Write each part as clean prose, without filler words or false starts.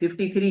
53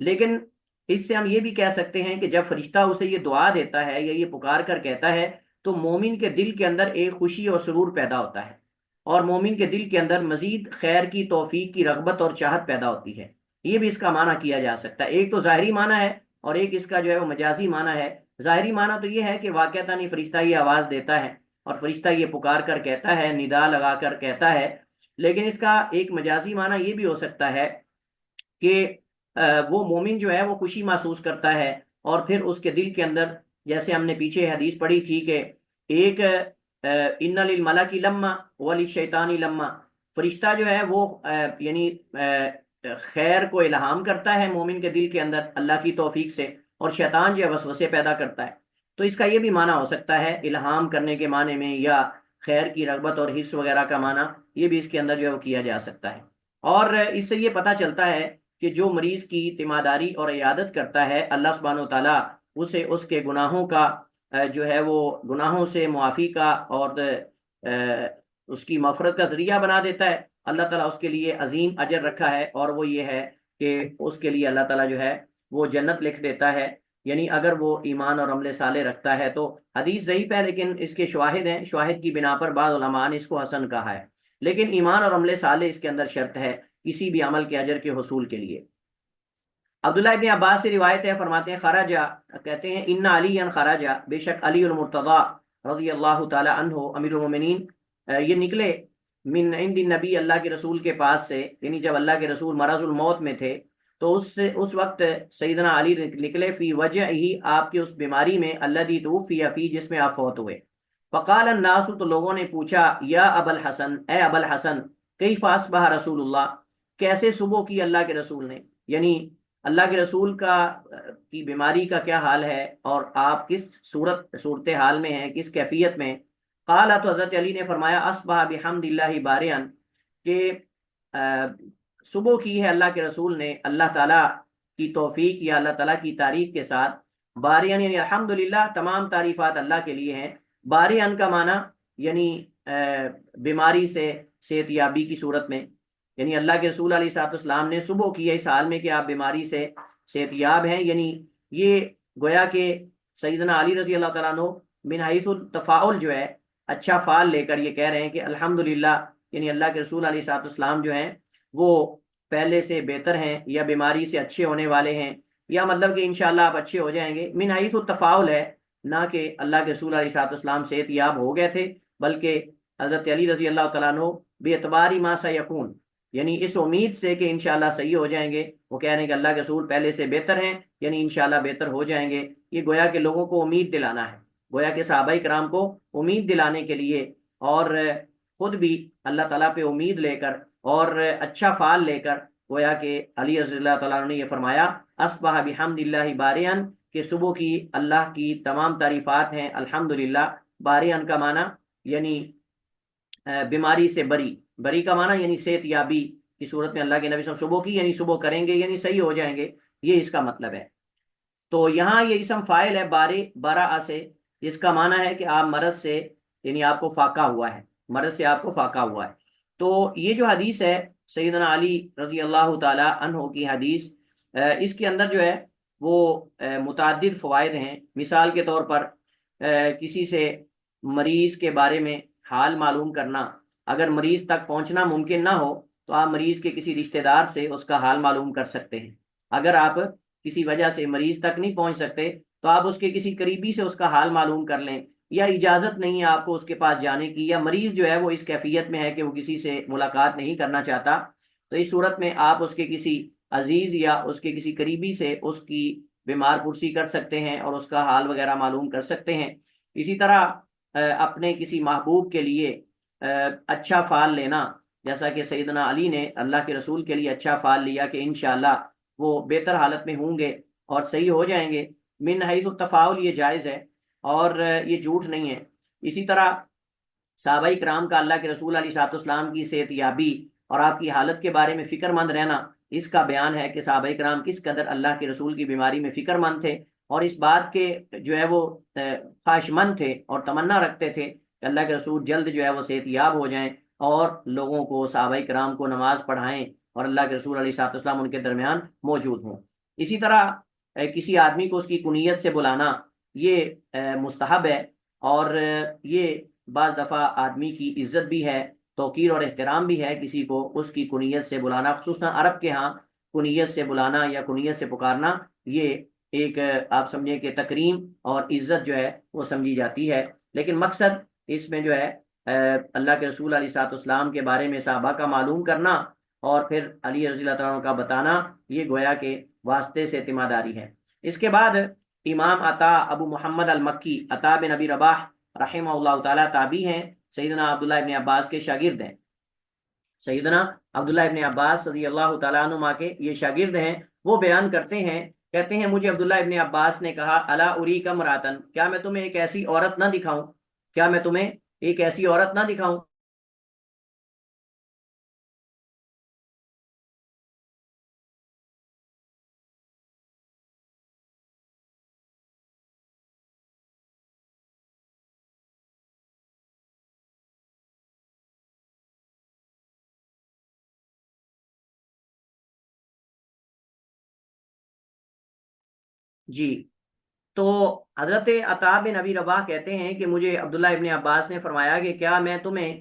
لیکن اس سے ہم یہ بھی کہہ سکتے ہیں کہ جب فرشتہ اسے یہ دعا دیتا ہے یا یہ پکار کر کہتا ہے تو مومن کے دل کے اندر ایک خوشی اور سرور پیدا ہوتا ہے، اور مومن کے دل کے اندر مزید خیر کی توفیق کی رغبت اور چاہت پیدا ہوتی ہے۔ یہ بھی اس کا معنی کیا جا سکتا ہے۔ ایک تو ظاہری معنی ہے اور ایک اس کا جو ہے وہ مجازی معنی ہے۔ ظاہری معنی تو یہ ہے کہ واقعتاً فرشتہ یہ آواز دیتا ہے اور فرشتہ یہ پکار کر کہتا ہے، ندا لگا کر کہتا ہے، لیکن اس کا ایک مجازی معنی یہ بھی ہو سکتا ہے کہ وہ مومن جو ہے وہ خوشی محسوس کرتا ہے، اور پھر اس کے دل کے اندر، جیسے ہم نے پیچھے حدیث پڑھی تھی کہ ایک ان للملک لما وللشیطان لما، فرشتہ جو ہے وہ یعنی خیر کو الہام کرتا ہے مومن کے دل کے اندر اللہ کی توفیق سے، اور شیطان جو ہے وسوسے پیدا کرتا ہے۔ تو اس کا یہ بھی معنی ہو سکتا ہے الہام کرنے کے معنی میں، یا خیر کی رغبت اور حرص وغیرہ کا معنی، یہ بھی اس کے اندر جو ہے وہ کیا جا سکتا ہے۔ اور اس سے یہ پتہ چلتا ہے کہ جو مریض کی تیمارداری اور عیادت کرتا ہے، اللہ سبحانہ و تعالیٰ اسے اس کے گناہوں کا جو ہے وہ گناہوں سے معافی کا اور اس کی مغفرت کا ذریعہ بنا دیتا ہے۔ اللہ تعالیٰ اس کے لیے عظیم اجر رکھا ہے، اور وہ یہ ہے کہ اس کے لیے اللہ تعالیٰ جو ہے وہ جنت لکھ دیتا ہے، یعنی اگر وہ ایمان اور عمل صالح رکھتا ہے۔ تو حدیث ضعیف ہے لیکن اس کے شواہد ہیں، شواہد کی بنا پر بعض علماء نے اس کو حسن کہا ہے، لیکن ایمان اور عمل صالح اس کے اندر شرط ہے کسی بھی عمل کے اجر کے حصول کے لیے۔ عبداللہ ابن عباس سے روایت ہے، فرماتے ہیں خراجہ، کہتے ہیں ان علی خراجہ، بے شک علی المرتضیٰ رضی اللہ تعالی عنہ امیر المومنین یہ نکلے من عند النبی، اللہ کے رسول کے پاس سے، یعنی جب اللہ کے رسول مرض الموت میں تھے تو اس وقت سیدنا علی نکلے فی وجہ ہی، آپ کی اس بیماری میں، الذی توفی فی، جس میں آپ فوت ہوئے۔ فقال الناس، تو لوگوں نے پوچھا، یا ابا الحسن، اے ابا الحسن، کیف اصبح رسول اللہ، کیسے صبح کی اللہ کے رسول نے، یعنی اللہ کے رسول کی بیماری کا کیا حال ہے اور آپ کس صورت حال میں ہیں، کس کیفیت میں۔ قال، تو حضرت علی نے فرمایا، اصبح بحمد اللہ بارئن، کہ صبح کی ہے اللہ کے رسول نے اللہ تعالیٰ کی توفیق یا اللہ تعالیٰ کی تعریف کے ساتھ، بارئن یعنی الحمدللہ، تمام تعریفات اللہ کے لیے ہیں۔ بارئن کا معنی یعنی بیماری سے صحت یابی کی صورت میں، یعنی اللہ کے رسول علیہ الصلوۃ والسلام نے صبح کی ہے اس حال میں کہ آپ بیماری سے صحت یاب ہیں، یعنی یہ گویا کہ سیدنا علی رضی اللہ تعالیٰ عنہ من حیث التفاعل جو ہے اچھا فعال لے کر یہ کہہ رہے ہیں کہ الحمدللہ، یعنی اللہ کے رسول علیہ الصلوۃ والسلام جو ہیں وہ پہلے سے بہتر ہیں یا بیماری سے اچھے ہونے والے ہیں، یا مطلب کہ انشاءاللہ آپ اچھے ہو جائیں گے۔ من حیث التفاعل ہے، نہ کہ اللہ کے رسول علیہ الصلوۃ والسلام صحت یاب ہو گئے تھے، بلکہ حضرت علی رضی اللہ تعالیٰ عنہ بے اعتباری ما سیکون، یعنی اس امید سے کہ انشاءاللہ صحیح ہو جائیں گے، وہ کہہ رہے ہیں کہ اللہ کے رسول پہلے سے بہتر ہیں، یعنی انشاءاللہ بہتر ہو جائیں گے۔ یہ گویا کہ لوگوں کو امید دلانا ہے، گویا کہ صحابہ کرام کو امید دلانے کے لیے، اور خود بھی اللہ تعالیٰ پہ امید لے کر اور اچھا فعال لے کر، گویا کہ علی رضی اللہ تعالیٰ نے یہ فرمایا، اصبح بحمد اللہ بارئن، کہ صبح کی اللہ کی تمام تعریفات ہیں الحمدللہ۔ بارئن کا معنی یعنی بیماری سے بری کا معنی یعنی صحت یابی کی صورت میں اللہ کے نبی صلی اللہ علیہ وسلم صبح کی، یعنی صبح کریں گے یعنی صحیح ہو جائیں گے، یہ اس کا مطلب ہے۔ تو یہاں یہ اسم فاعل ہے بارہ سے، جس کا معنی ہے کہ آپ مرض سے، یعنی آپ کو فاقہ ہوا ہے، مرض سے آپ کو فاقہ ہوا ہے۔ تو یہ جو حدیث ہے سیدنا علی رضی اللہ تعالی عنہ کی حدیث، اس کے اندر جو ہے وہ متعدد فوائد ہیں۔ مثال کے طور پر کسی سے مریض کے بارے میں حال معلوم کرنا، اگر مریض تک پہنچنا ممکن نہ ہو تو آپ مریض کے کسی رشتہ دار سے اس کا حال معلوم کر سکتے ہیں۔ اگر آپ کسی وجہ سے مریض تک نہیں پہنچ سکتے تو آپ اس کے کسی قریبی سے اس کا حال معلوم کر لیں، یا اجازت نہیں ہے آپ کو اس کے پاس جانے کی، یا مریض جو ہے وہ اس کیفیت میں ہے کہ وہ کسی سے ملاقات نہیں کرنا چاہتا، تو اس صورت میں آپ اس کے کسی عزیز یا اس کے کسی قریبی سے اس کی بیمار پرسی کر سکتے ہیں اور اس کا حال وغیرہ معلوم کر سکتے ہیں۔ اسی طرح اپنے کسی محبوب کے لیے اچھا فعال لینا، جیسا کہ سیدنا علی نے اللہ کے رسول کے لیے اچھا فعال لیا کہ انشاءاللہ وہ بہتر حالت میں ہوں گے اور صحیح ہو جائیں گے۔ من حیث التفاعل یہ جائز ہے اور یہ جھوٹ نہیں ہے۔ اسی طرح صحابہ کرام کا اللہ کے رسول علیہ الصلوۃ والسلام کی صحت یابی اور آپ کی حالت کے بارے میں فکر مند رہنا، اس کا بیان ہے کہ صحابہ کرام کس قدر اللہ کے رسول کی بیماری میں فکر مند تھے، اور اس بات کے جو ہے وہ خواہش مند تھے اور تمنا رکھتے تھے کہ اللہ کے رسول جلد جو ہے وہ صحت یاب ہو جائیں اور لوگوں کو، صحابہ کرام کو نماز پڑھائیں اور اللہ کے رسول علیہ الصلوۃ والسلام ان کے درمیان موجود ہوں۔ اسی طرح کسی آدمی کو اس کی کنیت سے بلانا یہ مستحب ہے، اور یہ بعض دفعہ آدمی کی عزت بھی ہے، توقیر اور احترام بھی ہے کسی کو اس کی کنیت سے بلانا، خصوصاً عرب کے ہاں کنیت سے بلانا یا کنیت سے پکارنا یہ ایک آپ سمجھیں کہ تکریم اور عزت جو ہے وہ سمجھی جاتی ہے۔ لیکن مقصد اس میں جو ہے اللہ کے رسول علیہ الصلوۃ والسلام کے بارے میں صحابہ کا معلوم کرنا اور پھر علی رضی اللہ تعالیٰ عنہ کا بتانا، یہ گویا کے واسطے سے اعتماد داری ہے۔ اس کے بعد امام عطا ابو محمد المکی، عطا بن ابی رباح رحمہ اللہ تعالیٰ تابعی ہیں، سیدنا عبداللہ ابن عباس کے شاگرد ہیں۔ سیدنا عبداللہ ابن عباس رضی اللہ تعالیٰ عنہما کے یہ شاگرد ہیں، وہ بیان کرتے ہیں، کہتے ہیں مجھے عبداللہ ابن عباس نے کہا الا اریکم امراتن، کیا میں تمہیں ایک ایسی عورت نہ دکھاؤں، کیا میں تمہیں ایک ایسی عورت نہ دکھاؤں؟ جی، تو حضرت عطا بن ابی رباح کہتے ہیں کہ مجھے عبداللہ ابن عباس نے فرمایا کہ کیا میں تمہیں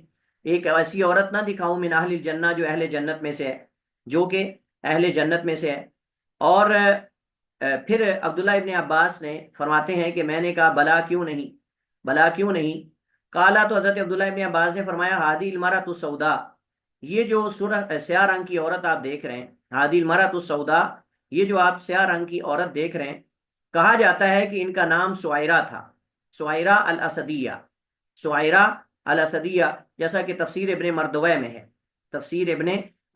ایک ایسی عورت نہ دکھاؤں من اہل الجنہ، جو اہل جنت میں سے ہے، جو کہ اہل جنت میں سے ہے؟ اور پھر عبداللہ ابن عباس نے فرماتے ہیں کہ میں نے کہا بلا کیوں نہیں، بلا کیوں نہیں؟ کالا، تو حضرت عبداللہ ابن عباس نے فرمایا ہادی المرأۃ السوداء، یہ جو سیاہ رنگ کی عورت آپ دیکھ رہے ہیں، ہادی المرأۃ السوداء، یہ جو آپ سیاہ رنگ کی عورت دیکھ رہے ہیں، کہا جاتا ہے کہ ان کا نام سوائرہ تھا، سوائرہ الاسدیہ، سوائرہ الاسدیہ، جیسا کہ تفسیر ابن مردوہ میں ہے، تفسیر ابن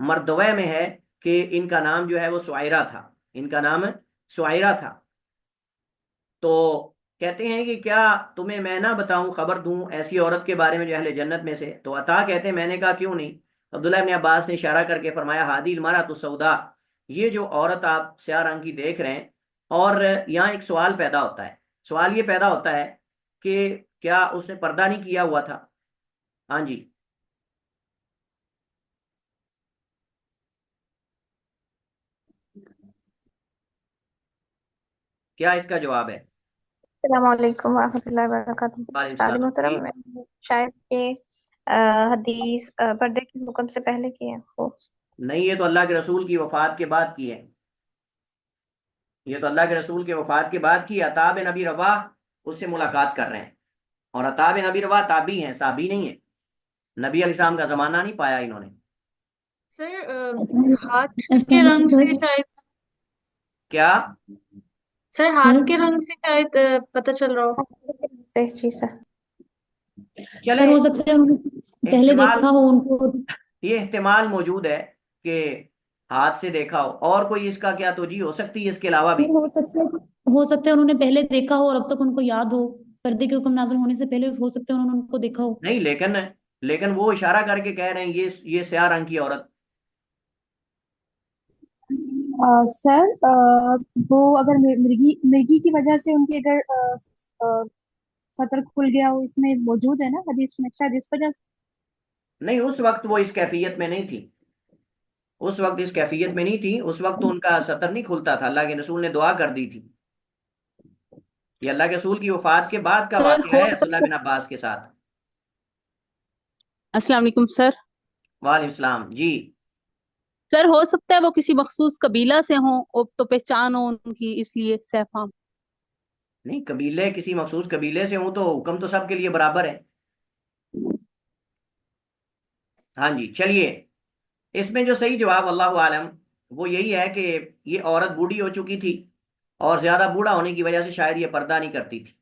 مردوہ میں ہے کہ ان کا نام جو ہے وہ سوائرہ تھا، ان کا نام سوائرہ تھا۔ تو کہتے ہیں کہ کیا تمہیں میں نہ بتاؤں، خبر دوں ایسی عورت کے بارے میں جو اہل جنت میں سے؟ تو عطا کہتے ہیں میں نے کہا کیوں نہیں؟ عبداللہ ابن عباس نے اشارہ کر کے فرمایا ہادی المرأۃ السوداء، یہ جو عورت آپ سیاہ رنگ کی دیکھ رہے ہیں، اور یہاں ایک سوال پیدا ہوتا ہے، سوال یہ پیدا ہوتا ہے کہ کیا اس نے پردہ نہیں کیا ہوا تھا؟ ہاں جی، کیا اس کا جواب ہے؟ السلام علیکم ورحمۃ اللہ وبرکاتہ۔ وعلیکم استاد السلام جی۔ محترم، میں نے شاید کہ حدیث پردے کے حکم سے پہلے کی ہے وہ۔ نہیں، یہ تو اللہ کے رسول کی وفات کے بعد کی ہے، یہ تو اللہ کے رسول کے وفات کے بعد کی۔ عطا بن ابی رواح اس سے ملاقات کر رہے ہیں، اور عطا بن ابی رواح تابعی ہیں، صحابی نہیں ہیں، نبی علیہ السلام کا زمانہ نہیں پایا انہوں نے۔ سر ہاتھ کے رنگ سے شاید، کیا؟ سر ہاتھ کے رنگ سے شاید پتہ چل رہا ہو۔ صحیح چیز ہے۔ چلیں، سر ہو سکتا ہے انہوں نے پہلے احتمال، دیکھا ہو ان کو۔ یہ احتمال موجود ہے کہ ہاتھ سے دیکھا ہو، اور کوئی اس کا کیا توجیہ ہو سکتی ہے اس کے علاوہ بھی؟ ہو سکتا ہے انہوں نے پہلے دیکھا ہو اور اب تک ان کو یاد ہو، پردے کے حکم نازل ہونے سے پہلے ہو سکتا ہے انہوں نے ان کو دیکھا ہو۔ نہیں، لیکن وہ اشارہ کر کے کہہ رہے ہیں یہ سیاہ رنگ کی عورت۔ سر وہ اگر مرگی کی وجہ سے ان کے اگر سطر کھل گیا ہو، اس میں موجود ہے نا حدیث میں، شاید اس وجہ سے۔ نہیں، اس وقت وہ اس کیفیت میں نہیں تھی، اس وقت اس کیفیت میں نہیں تھی، اس وقت تو ان کا سطر نہیں کھلتا تھا، اللہ کے رسول نے دعا کر دی تھی۔ یہ اللہ کے رسول کی وفات کے بعد کا سر واقعہ ہو ہے عبداللہ سکتا، بن عباس کے ساتھ۔ السلام علیکم سر۔ وعلیکم السلام جی۔ سر ہو سکتا ہے وہ کسی مخصوص قبیلہ سے ہوں، تو پہچان ہو ان کی، اس لیے سیفام۔ نہیں، قبیلے کسی مخصوص قبیلے سے ہوں تو حکم تو سب کے لیے برابر ہے۔ ہاں جی، چلیے، اس میں جو صحیح جواب اللہ عالم وہ یہی ہے کہ یہ عورت بوڑھی ہو چکی تھی، اور زیادہ بوڑھا ہونے کی وجہ سے شاید یہ پردہ نہیں کرتی تھی،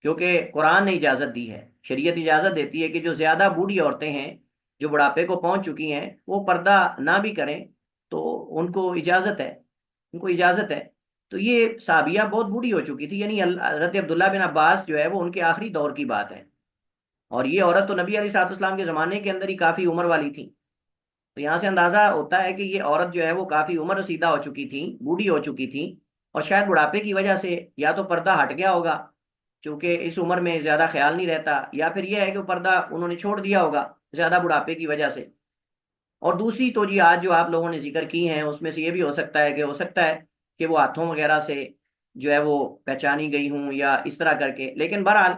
کیونکہ قرآن نے اجازت دی ہے، شریعت اجازت دیتی ہے کہ جو زیادہ بوڑھی عورتیں ہیں، جو بڑھاپے کو پہنچ چکی ہیں، وہ پردہ نہ بھی کریں تو ان کو اجازت ہے، ان کو اجازت ہے۔ تو یہ صحابیہ بہت بوڑھی ہو چکی تھی، یعنی حضرت عبداللہ بن عباس جو ہے وہ ان کے آخری دور کی بات ہے، اور یہ عورت تو نبی علیہ الصلوۃ والسلام کے زمانے کے اندر ہی کافی عمر والی تھی۔ تو یہاں سے اندازہ ہوتا ہے کہ یہ عورت جو ہے وہ کافی عمر رسیدہ ہو چکی تھی، بوڑھی ہو چکی تھی، اور شاید بڑھاپے کی وجہ سے یا تو پردہ ہٹ گیا ہوگا، چونکہ اس عمر میں زیادہ خیال نہیں رہتا، یا پھر یہ ہے کہ وہ پردہ انہوں نے چھوڑ دیا ہوگا زیادہ بڑھاپے کی وجہ سے۔ اور دوسری توجیہات جو آپ لوگوں نے ذکر کی ہیں اس میں سے یہ بھی ہو سکتا ہے کہ کہ وہ ہاتھوں وغیرہ سے جو ہے وہ پہچانی گئی ہوں یا اس طرح کر کے، لیکن بہرحال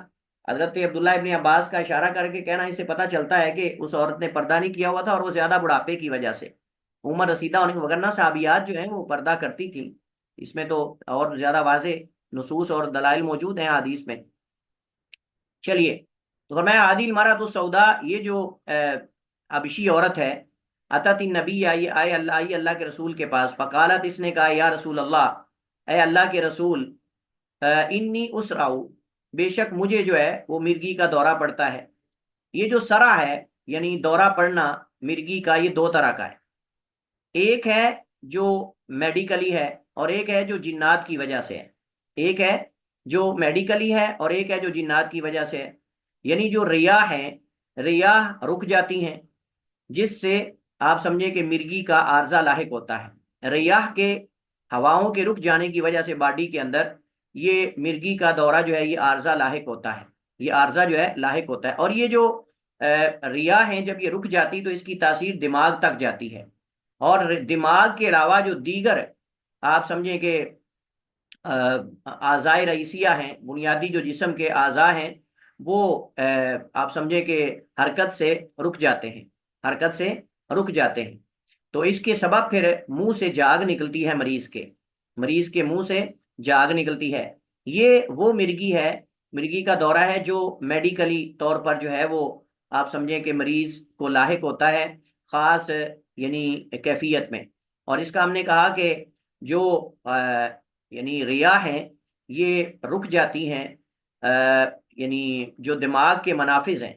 حضرت عبداللہ ابن عباس کا اشارہ کر کے کہنا، اس سے پتہ چلتا ہے کہ اس عورت نے پردہ نہیں کیا ہوا تھا، اور وہ زیادہ بڑھاپے کی وجہ سے، عمر رسیدہ ہونے کی، وگرنہ صحابیات جو ہیں وہ پردہ کرتی تھیں، اس میں تو اور زیادہ واضح نصوص اور دلائل موجود ہیں حدیث میں۔ چلیے، تو فرمایا عادی المرأۃ السوداء، یہ جو حبشی عورت ہے، اتت النبی، آئے اللہ کے رسول کے پاس، فقالت، اس نے کہا، یا رسول اللہ، اے اللہ کے رسول، انی اسرع، بے شک مجھے جو ہے وہ مرگی کا دورہ پڑتا ہے۔ یہ جو سرا ہے یعنی دورہ پڑنا مرگی کا، یہ دو طرح کا ہے، ایک ہے جو میڈیکلی ہے اور ایک ہے جو جنات کی وجہ سے ہے، ایک ہے جو میڈیکلی ہے اور ایک ہے جو جنات کی وجہ سے ہے۔ یعنی جو ریاح ہیں، ریاح رک جاتی ہیں، جس سے آپ سمجھے کہ مرگی کا عارضہ لاحق ہوتا ہے، ریاح کے ہواؤں کے رک جانے کی وجہ سے باڈی کے اندر یہ مرگی کا دورہ جو ہے یہ عارضہ لاحق ہوتا ہے، یہ عارضہ جو ہے لاحق ہوتا ہے۔ اور یہ جو ریاح ہیں جب یہ رک جاتی تو اس کی تاثیر دماغ تک جاتی ہے، اور دماغ کے علاوہ جو دیگر آپ سمجھیں کہ اعضائے رئیسیہ ہیں، بنیادی جو جسم کے اعضاء ہیں، وہ آپ سمجھیں کہ حرکت سے رک جاتے ہیں، حرکت سے رک جاتے ہیں۔ تو اس کے سبب پھر منہ سے جاگ نکلتی ہے، مریض کے منہ سے جاگ نکلتی ہے۔ یہ وہ مرگی ہے، مرگی کا دورہ ہے جو میڈیکلی طور پر جو ہے وہ آپ سمجھیں کہ مریض کو لاحق ہوتا ہے خاص یعنی کیفیت میں۔ اور اس کا ہم نے کہا کہ جو یعنی ریاح ہیں یہ رک جاتی ہیں، یعنی جو دماغ کے منافذ ہیں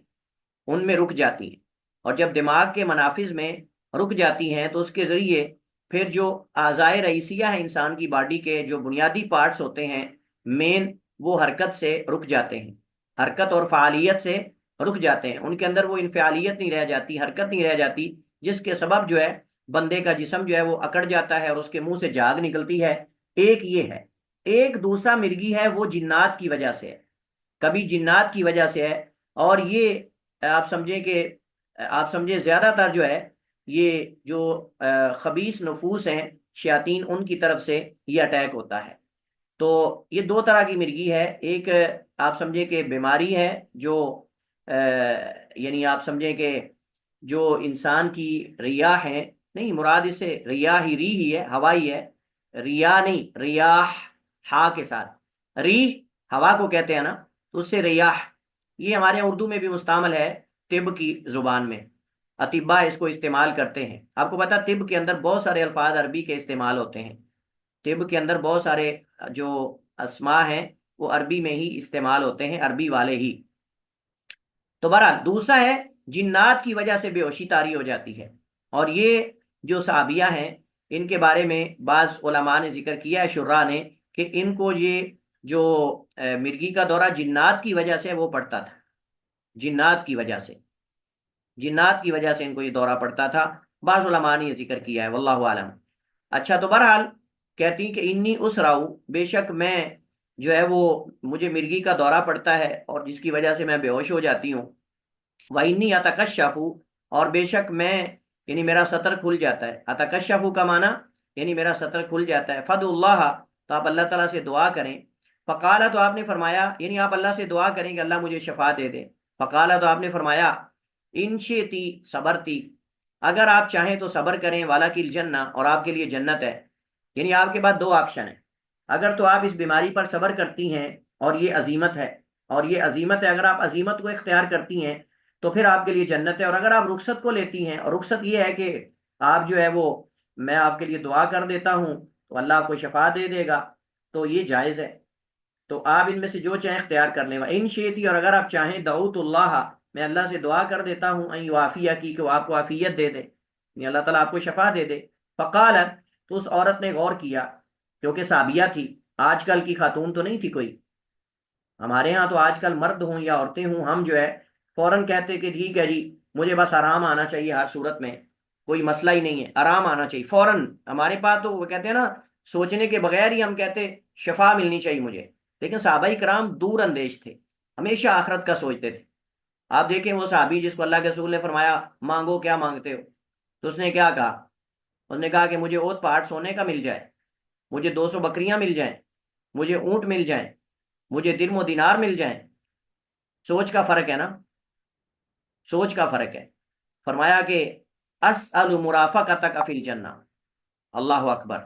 ان میں رک جاتی ہیں، اور جب دماغ کے منافذ میں رک جاتی ہیں تو اس کے ذریعے پھر جو اعضائے رئیسیہ ہیں انسان کی باڈی کے، جو بنیادی پارٹس ہوتے ہیں مین، وہ حرکت سے رک جاتے ہیں، حرکت اور فعالیت سے رک جاتے ہیں، ان کے اندر وہ انفعالیت نہیں رہ جاتی، حرکت نہیں رہ جاتی، جس کے سبب جو ہے بندے کا جسم جو ہے وہ اکڑ جاتا ہے اور اس کے منہ سے جاگ نکلتی ہے۔ ایک یہ ہے، ایک دوسرا مرگی ہے وہ جنات کی وجہ سے ہے، کبھی جنات کی وجہ سے ہے، اور یہ آپ سمجھیں زیادہ تر جو ہے یہ جو خبیث نفوس ہیں شیاطین، ان کی طرف سے یہ اٹیک ہوتا ہے۔ تو یہ دو طرح کی مرگی ہے، ایک آپ سمجھیں کہ بیماری ہے جو یعنی آپ سمجھیں کہ جو انسان کی ریاح ہے، نہیں مراد اس سے ریاح ہی، ری ہی ہے، ہوائی ہے، ریاح نہیں، ریاح ہا کے ساتھ، ری ہوا کو کہتے ہیں نا، تو اس سے ریاح، یہ ہمارے اردو میں بھی مستعمل ہے، طب کی زبان میں اطباء اس کو استعمال کرتے ہیں۔ آپ کو پتا طب کے اندر بہت سارے الفاظ عربی کے استعمال ہوتے ہیں، طب کے اندر بہت سارے جو اسماء ہیں وہ عربی میں ہی استعمال ہوتے ہیں، عربی والے ہی۔ تو بہرحال دوسرا ہے جنات کی وجہ سے بے ہوشی طاری ہو جاتی ہے، اور یہ جو صحابیہ ہیں ان کے بارے میں بعض علماء نے ذکر کیا ہے، شراح نے، کہ ان کو یہ جو مرگی کا دورہ جنات کی وجہ سے وہ پڑتا تھا، جنات کی وجہ سے ان کو یہ دورہ پڑتا تھا، بعض علماء نے یہ ذکر کیا ہے، واللہ عالم۔ اچھا، تو بہرحال کہتی کہ انی اسراؤ، بے شک میں جو ہے وہ مجھے مرگی کا دورہ پڑتا ہے اور جس کی وجہ سے میں بے ہوش ہو جاتی ہوں، وَإِنِّي أَتَكَشَّفُ، اور بے شک میں یعنی میرا سطر کھل جاتا ہے، اتکشف کا معنی یعنی میرا سطر کھل جاتا ہے، فَدُ اللَّهَ، تو آپ اللہ تعالیٰ سے دعا کریں، فقال، تو آپ نے فرمایا، یعنی آپ اللہ سے دعا کریں کہ اللہ مجھے شفا دے دے، فقال، تو آپ نے فرمایا، ان شئتی صبرتی، اگر آپ چاہیں تو صبر کریں، وَلَكِ الْجَنَّةُ، اور آپ کے لیے جنت ہے۔ یعنی آپ کے پاس دو آپشن ہیں، اگر تو آپ اس بیماری پر صبر کرتی ہیں اور یہ عزیمت ہے، اگر آپ عزیمت کو اختیار کرتی ہیں تو پھر آپ کے لیے جنت ہے، اور اگر آپ رخصت کو لیتی ہیں، اور رخصت یہ ہے کہ آپ جو ہے وہ میں آپ کے لیے دعا کر دیتا ہوں تو اللہ آپ کو شفا دے دے گا، تو یہ جائز ہے، تو آپ ان میں سے جو چاہیں اختیار کر لیں۔ ان شئتی، اور اگر آپ چاہیں، دعوت اللہ، میں اللہ سے دعا کر دیتا ہوں، ان یعافیہ کی، کہ وہ آپ کو عافیت دے دے، یعنی اللہ تعالیٰ آپ کو شفا دے دے۔ فقالت، تو اس عورت نے غور کیا، کیونکہ صحابیہ تھی، آج کل کی خاتون تو نہیں تھی کوئی، ہمارے ہاں تو آج کل مرد ہوں یا عورتیں ہوں، ہم جو ہے فوراً کہتے کہ ٹھیک ہے جی، مجھے بس آرام آنا چاہیے، ہر صورت میں کوئی مسئلہ ہی نہیں ہے، آرام آنا چاہیے فوراً، ہمارے پاس تو وہ کہتے ہیں نا، سوچنے کے بغیر ہی ہم کہتے شفا ملنی چاہیے مجھے، لیکن صحابہ کرام دور اندیش تھے، ہمیشہ آخرت کا سوچتے تھے۔ آپ دیکھیں وہ صحابی جس کو اللہ کے رسول نے فرمایا مانگو کیا مانگتے ہو، تو اس نے کیا کہا، اس نے کہا کہ مجھے اوت پہاڑ سونے کا مل جائے، مجھے 200 بکریاں مل جائیں، مجھے اونٹ مل جائیں، مجھے درم و دینار مل جائیں۔ سوچ کا فرق ہے نا، سوچ کا فرق ہے۔ فرمایا کہ اسأل مرافقتک فی الجنہ، اللہ اکبر،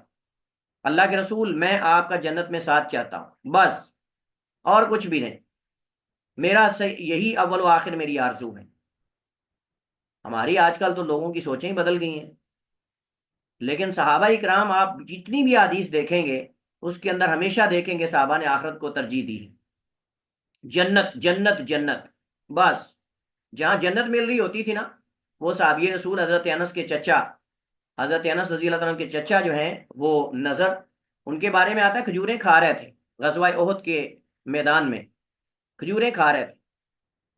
اللہ کے رسول میں آپ کا جنت میں ساتھ چاہتا ہوں، بس اور کچھ بھی نہیں، میرا یہی اول و آخر میری آرزو ہے۔ ہماری آج کل تو لوگوں کی سوچیں ہی بدل گئی ہیں، لیکن صحابہ اکرام آپ جتنی بھی حدیث دیکھیں گے اس کے اندر ہمیشہ دیکھیں گے صحابہ نے آخرت کو ترجیح دی ہے۔ جنت جنت جنت، بس جہاں جنت مل رہی ہوتی تھی نا، وہ صحابی رسول حضرت انس کے چچا، حضرت انس رضی اللہ عنہ کے چچا جو ہیں وہ نظر، ان کے بارے میں آتا ہے کھجوریں کھا رہے تھے غزوہ احد کے میدان میں، کھجوریں کھا رہے تھے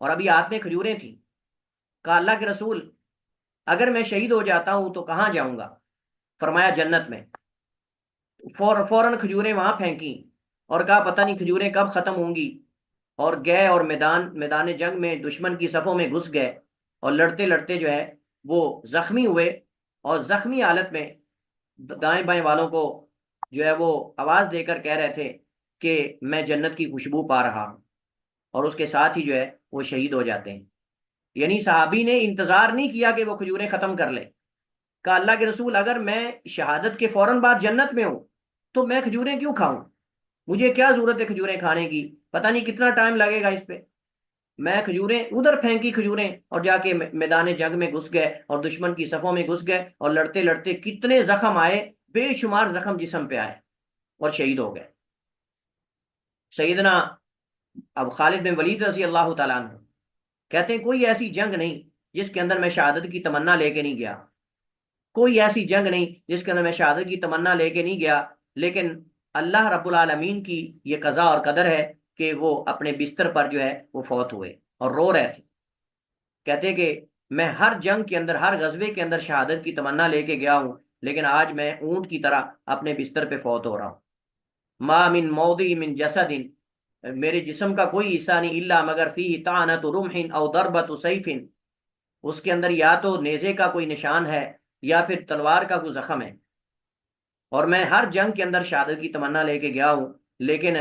اور ابھی ہاتھ میں کھجوریں تھیں۔ کہا اللہ کے رسول اگر میں شہید ہو جاتا ہوں تو کہاں جاؤں گا؟ فرمایا جنت میں۔ فوراً کھجوریں وہاں پھینکی اور کہا پتہ نہیں کھجوریں کب ختم ہوں گی، اور گئے اور میدان جنگ میں دشمن کی صفوں میں گھس گئے اور لڑتے لڑتے جو ہے وہ زخمی ہوئے، اور زخمی حالت میں دائیں بائیں والوں کو جو ہے وہ آواز دے کر کہہ رہے تھے کہ میں جنت کی خوشبو پا رہا ہوں، اور اس کے ساتھ ہی جو ہے وہ شہید ہو جاتے ہیں۔ یعنی صحابی نے انتظار نہیں کیا کہ وہ کھجوریں ختم کر لے، کہا اللہ کے رسول اگر میں شہادت کے فوراً بعد جنت میں ہوں تو میں کھجوریں کیوں کھاؤں؟ مجھے کیا ضرورت ہے کھجوریں کھانے کی، پتہ نہیں کتنا ٹائم لگے گا اس پہ۔ میں کھجوریں ادھر پھینکی کھجوریں اور جا کے میدان جنگ میں گھس گئے اور دشمن کی صفوں میں گھس گئے، اور لڑتے لڑتے کتنے زخم آئے، بے شمار زخم جسم پہ آئے اور شہید ہو گئے۔ سیدنا اب خالد بن ولید رضی اللہ تعالیٰ عنہ کہتے ہیں کوئی ایسی جنگ نہیں جس کے اندر میں شہادت کی تمنا لے کے نہیں گیا، کوئی ایسی جنگ نہیں جس کے اندر میں شہادت کی تمنا لے کے نہیں گیا، لیکن اللہ رب العالمین کی یہ قضا اور قدر ہے کہ وہ اپنے بستر پر جو ہے وہ فوت ہوئے اور رو رہے تھے۔ کہتے کہ میں ہر جنگ کے اندر، ہر غزوے کے اندر شہادت کی تمنا لے کے گیا ہوں، لیکن آج میں اونٹ کی طرح اپنے بستر پہ فوت ہو رہا ہوں۔ ما من موضع من جسد، میرے جسم کا کوئی حصہ نہیں، الا مگر فیہ طعنۃ رمح او ضربۃ سیف، اس کے اندر یا تو نیزے کا کوئی نشان ہے یا پھر تلوار کا کوئی زخم ہے، اور میں ہر جنگ کے اندر شہادت کی تمنا لے کے گیا ہوں، لیکن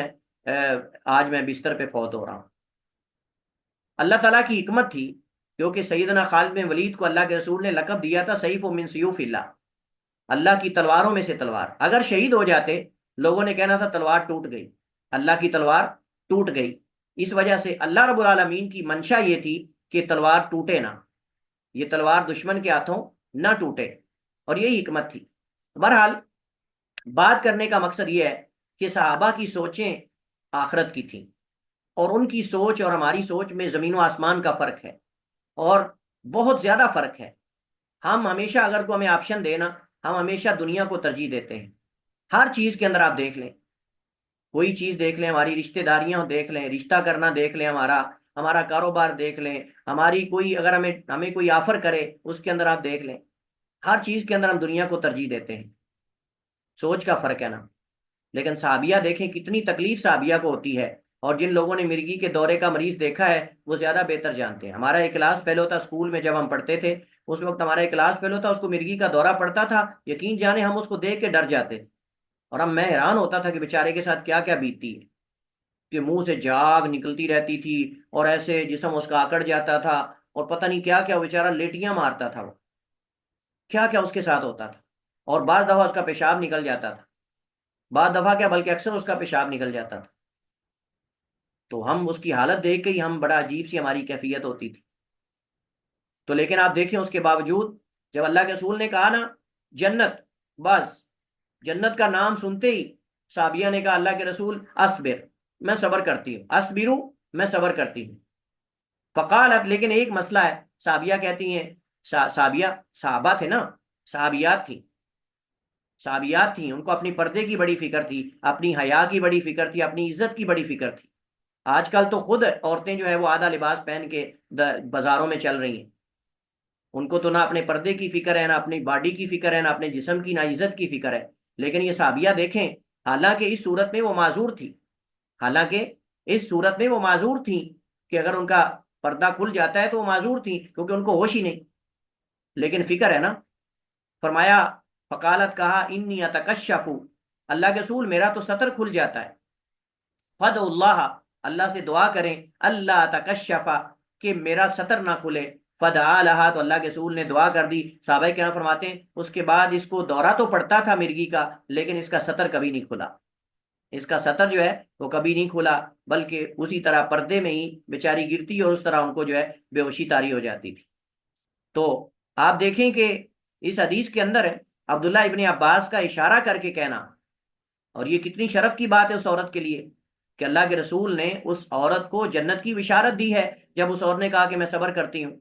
آج میں بستر پہ فوت ہو رہا ہوں۔ اللہ تعالیٰ کی حکمت تھی، کیونکہ سیدنا خالد بن ولید کو اللہ کے رسول نے لقب دیا تھا سیف من سیوف اللہ، اللہ کی تلواروں میں سے تلوار۔ اگر شہید ہو جاتے لوگوں نے کہنا تھا تلوار ٹوٹ گئی، اللہ کی تلوار ٹوٹ گئی۔ اس وجہ سے اللہ رب العالمین کی منشا یہ تھی کہ تلوار ٹوٹے نہ، یہ تلوار دشمن کے ہاتھوں نہ ٹوٹے، اور یہی حکمت تھی۔ بہرحال بات کرنے کا مقصد یہ ہے کہ صحابہ کی سوچیں آخرت کی تھیں، اور ان کی سوچ اور ہماری سوچ میں زمین و آسمان کا فرق ہے، اور بہت زیادہ فرق ہے۔ ہم ہمیشہ اگر کوئی ہمیں آپشن دے نا، ہم ہمیشہ دنیا کو ترجیح دیتے ہیں۔ ہر چیز کے اندر آپ دیکھ لیں، کوئی چیز دیکھ لیں، ہماری رشتہ داریاں دیکھ لیں، رشتہ کرنا دیکھ لیں، ہمارا کاروبار دیکھ لیں، ہماری کوئی اگر ہمیں کوئی آفر کرے اس کے اندر آپ دیکھ لیں، ہر چیز کے اندر ہم دنیا کو ترجیح دیتے ہیں۔ سوچ کا فرق ہے نا۔ لیکن صحابیہ دیکھیں کتنی تکلیف صحابیہ کو ہوتی ہے، اور جن لوگوں نے مرگی کے دورے کا مریض دیکھا ہے وہ زیادہ بہتر جانتے ہیں۔ ہمارا ایک کلاس فیلو تھا اسکول میں، جب ہم پڑھتے تھے اس وقت ہمارا ایک کلاس فیلو تھا، اس کو مرگی کا دورہ پڑتا تھا، یقین جانے ہم اس کو دیکھ کے ڈر جاتے تھے، اور میں حیران ہوتا تھا کہ بیچارے کے ساتھ کیا کیا بیتتی ہے، کہ منہ سے جاگ نکلتی رہتی تھی اور ایسے جسم اس کا آکڑ جاتا تھا، اور پتہ نہیں کیا کیا بیچارہ لیٹیاں مارتا تھا، وہ کیا کیا اس کے ساتھ ہوتا تھا، اور بعض دفعہ اس کا پیشاب نکل جاتا تھا، بعض دفعہ کیا بلکہ اکثر اس کا پیشاب نکل جاتا تھا۔ تو ہم اس کی حالت دیکھ کے ہی ہم بڑا عجیب سی ہماری کیفیت ہوتی تھی۔ تو لیکن آپ دیکھیں اس کے باوجود جب اللہ کے رسول نے کہا نا جنت، بس جنت کا نام سنتے ہی صحابیہ نے کہا اللہ کے رسول اصبر، میں صبر کرتی ہوں، اصبرو، میں صبر کرتی ہوں۔ فقالت، لیکن ایک مسئلہ ہے، صحابیہ کہتی ہیں، صحابہ تھے نا، صحابیات تھیں، ان کو اپنی پردے کی بڑی فکر تھی، اپنی حیا کی بڑی فکر تھی، اپنی عزت کی بڑی فکر تھی۔ آج کل تو خود عورتیں جو ہے وہ آدھا لباس پہن کے بازاروں میں چل رہی ہیں، ان کو تو نہ اپنے پردے کی فکر ہے، نہ اپنی باڈی کی فکر ہے، نہ اپنے جسم کی، نہ عزت کی فکر ہے۔ لیکن یہ صحابیہ دیکھیں، حالانکہ اس صورت میں وہ معذور تھی، کہ اگر ان کا پردہ کھل جاتا ہے تو وہ معذور تھی، کیونکہ ان کو ہوش ہی نہیں، لیکن فکر ہے نا۔ فرمایا فقالت، کہا انی اتکشف اللہ کے رسول میرا تو سطر کھل جاتا ہے، فد اللہ، اللہ سے دعا کریں، اللہ تکشفا، کہ میرا سطر نہ کھلے، فدعا لہا، تو اللہ کے رسول نے دعا کر دی۔ صحابہ کرام فرماتے ہیں اس کے بعد اس کو دورہ تو پڑتا تھا مرگی کا، لیکن اس کا سطر کبھی نہیں کھلا، اس کا سطر جو ہے وہ کبھی نہیں کھلا، بلکہ اسی طرح پردے میں ہی بیچاری گرتی اور اس طرح ان کو جو ہے بے ہوشی طاری ہو جاتی تھی۔ تو آپ دیکھیں کہ اس حدیث کے اندر عبداللہ ابن عباس کا اشارہ کر کے کہنا، اور یہ کتنی شرف کی بات ہے اس عورت کے لیے کہ اللہ کے رسول نے اس عورت کو جنت کی بشارت دی ہے جب اس عورت نے کہا کہ میں صبر کرتی ہوں،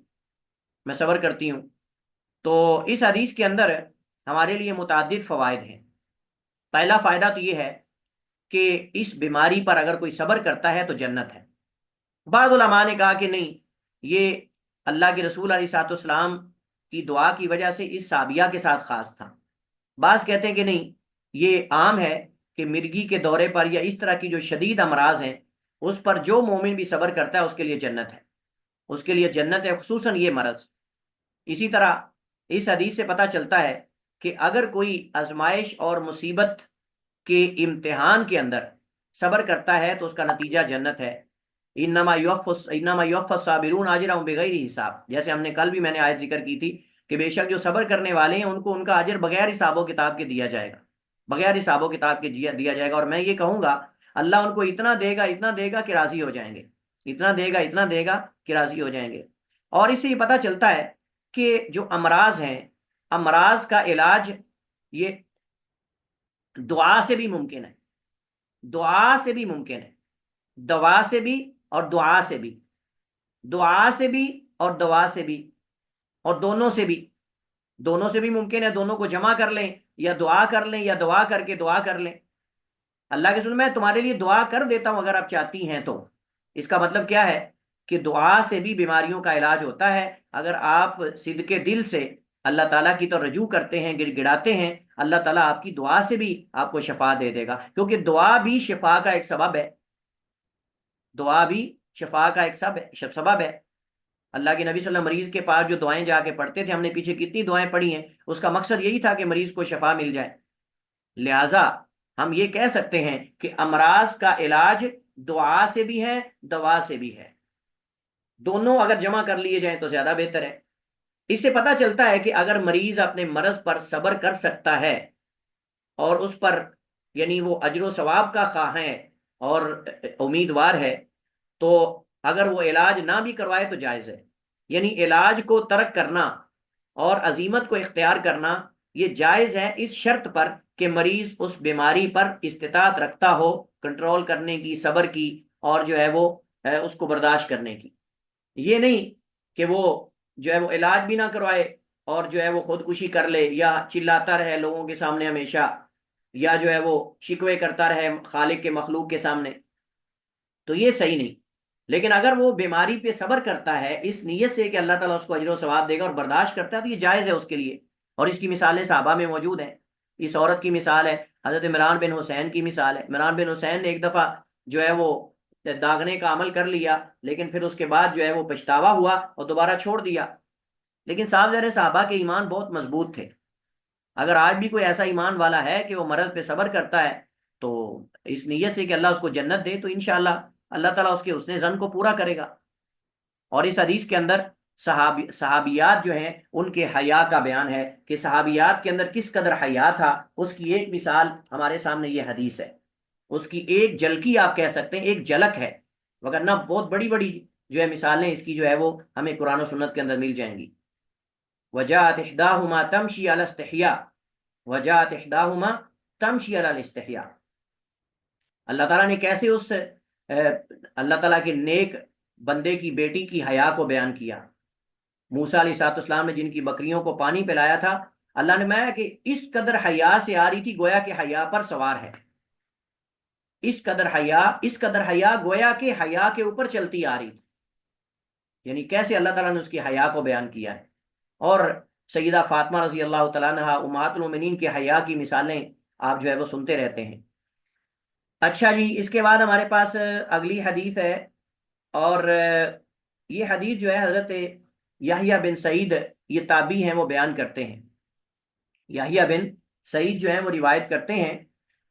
میں صبر کرتی ہوں۔ تو اس حدیث کے اندر ہمارے لیے متعدد فوائد ہیں۔ پہلا فائدہ تو یہ ہے کہ اس بیماری پر اگر کوئی صبر کرتا ہے تو جنت ہے۔ بعض علماء نے کہا کہ نہیں، یہ اللہ کے رسول علیہ الصلوۃ والسلام کی دعا کی وجہ سے اس صحابیہ کے ساتھ خاص تھا۔ بعض کہتے ہیں کہ نہیں، یہ عام ہے کہ مرگی کے دورے پر یا اس طرح کی جو شدید امراض ہیں اس پر جو مومن بھی صبر کرتا ہے اس کے لیے جنت ہے، اس کے لیے جنت ہے، خصوصاً یہ مرض۔ اسی طرح اس حدیث سے پتہ چلتا ہے کہ اگر کوئی آزمائش اور مصیبت کے امتحان کے اندر صبر کرتا ہے تو اس کا نتیجہ جنت ہے۔ انما یوفی الصابرون اجرهم بغیر حساب، جیسے ہم نے کل بھی میں نے آیت ذکر کی تھی کہ بے شک جو صبر کرنے والے ہیں ان کو ان کا اجر بغیر حساب و کتاب کے دیا جائے گا، بغیر حساب و کتاب کے دیا جائے گا، اور میں یہ کہوں گا اللہ ان کو اتنا دے گا، اتنا دے گا کہ راضی ہو جائیں گے، اتنا دے گا، اتنا دے گا کہ راضی ہو جائیں گے۔ اور اس سے یہ پتہ چلتا ہے کہ جو امراض ہیں، امراض کا علاج یہ دعا سے بھی ممکن ہے، دعا سے بھی ممکن ہے، دوا سے بھی اور دعا سے بھی، دعا سے بھی اور دوا سے بھی، اور دونوں سے بھی، دونوں سے بھی ممکن ہے، دونوں کو جمع کر لیں، یا دعا کر لیں یا دعا کر کے دعا کر لیں۔ اللہ کے رسول میں تمہارے لیے دعا کر دیتا ہوں اگر آپ چاہتی ہیں تو، اس کا مطلب کیا ہے کہ دعا سے بھی بیماریوں کا علاج ہوتا ہے۔ اگر آپ صدقے دل سے اللہ تعالیٰ کی تو رجوع کرتے ہیں، گڑ گڑاتے ہیں، اللہ تعالیٰ آپ کی دعا سے بھی آپ کو شفا دے دے گا، کیونکہ دعا بھی شفا کا ایک سبب ہے، دعا بھی شفا کا ایک سبب ہے۔ اللہ کے نبی صلی اللہ علیہ وسلم مریض کے پاس جو دعائیں جا کے پڑھتے تھے، ہم نے پیچھے کتنی دعائیں پڑھی ہیں، اس کا مقصد یہی تھا کہ مریض کو شفا مل جائے۔ لہٰذا ہم یہ کہہ سکتے ہیں کہ امراض کا علاج دعا سے بھی ہے، دوا سے بھی ہے، دونوں اگر جمع کر لیے جائیں تو زیادہ بہتر ہے۔ اس سے پتہ چلتا ہے کہ اگر مریض اپنے مرض پر صبر کر سکتا ہے اور اس پر یعنی وہ اجر و ثواب کا خواہاں ہے اور امیدوار ہے، تو اگر وہ علاج نہ بھی کروائے تو جائز ہے، یعنی علاج کو ترک کرنا اور عزیمت کو اختیار کرنا یہ جائز ہے اس شرط پر کہ مریض اس بیماری پر استطاعت رکھتا ہو کنٹرول کرنے کی، صبر کی، اور جو ہے وہ اس کو برداشت کرنے کی۔ یہ نہیں کہ وہ جو ہے وہ علاج بھی نہ کروائے اور جو ہے وہ خودکشی کر لے، یا چلاتا رہے لوگوں کے سامنے ہمیشہ، یا جو ہے وہ شکوے کرتا رہے خالق کے مخلوق کے سامنے، تو یہ صحیح نہیں۔ لیکن اگر وہ بیماری پہ صبر کرتا ہے اس نیت سے کہ اللہ تعالیٰ اس کو اجر و ثواب دے گا اور برداشت کرتا ہے تو یہ جائز ہے اس کے لیے، اور اس کی مثالیں صحابہ میں موجود ہیں۔ اس عورت کی مثال ہے، حضرت عمران بن حسین کی مثال ہے۔ عمران بن حسین نے ایک دفعہ جو ہے وہ داغنے کا عمل کر لیا، لیکن پھر اس کے بعد جو ہے وہ پچھتاوا ہوا اور دوبارہ چھوڑ دیا، لیکن صحابہ کے ایمان بہت مضبوط تھے۔ اگر آج بھی کوئی ایسا ایمان والا ہے کہ وہ مرض پہ صبر کرتا ہے تو اس نیت سے کہ اللہ اس کو جنت دے، تو انشاءاللہ اللہ تعالیٰ اس کے حسن ظن کو پورا کرے گا۔ اور اس حدیث کے اندر صحابیات جو ہیں ان کے حیا کا بیان ہے کہ صحابیات کے اندر کس قدر حیا تھا، اس کی ایک مثال ہمارے سامنے یہ حدیث ہے، اس کی ایک جھلکی آپ کہہ سکتے ہیں، ایک جھلک ہے، وگرنہ بہت بڑی بڑی جو ہے مثالیں اس کی جو ہے وہ ہمیں قرآن و سنت کے اندر مل جائیں گی۔ وجاءت احداہما تمشی علی استحیاء، وجاءت احداہما تمشی علی الاستحیاء۔ اللہ تعالیٰ نے کیسے اس اللہ تعالیٰ کے نیک بندے کی بیٹی کی حیا کو بیان کیا۔ موسیٰ علیہ السلام نے جن کی بکریوں کو پانی پلایا تھا، اللہ نے میں کہ اس قدر حیا سے آ رہی تھی گویا کہ حیا پر سوار ہے، اس قدر حیا گویا کہ حیا کے اوپر چلتی آ رہی تھی، یعنی کیسے اللہ تعالیٰ نے اس کی حیا کو بیان کیا ہے۔ اور سیدہ فاطمہ رضی اللہ تعالیٰ عنہا امہات المومنین کے حیا کی مثالیں آپ جو ہے وہ سنتے رہتے ہیں۔ اچھا جی، اس کے بعد ہمارے پاس اگلی حدیث ہے، اور یہ حدیث جو ہے حضرت یحییٰ بن سعید، یہ تابعی ہیں، وہ بیان کرتے ہیں۔ یحییٰ بن سعید جو ہیں وہ روایت کرتے ہیں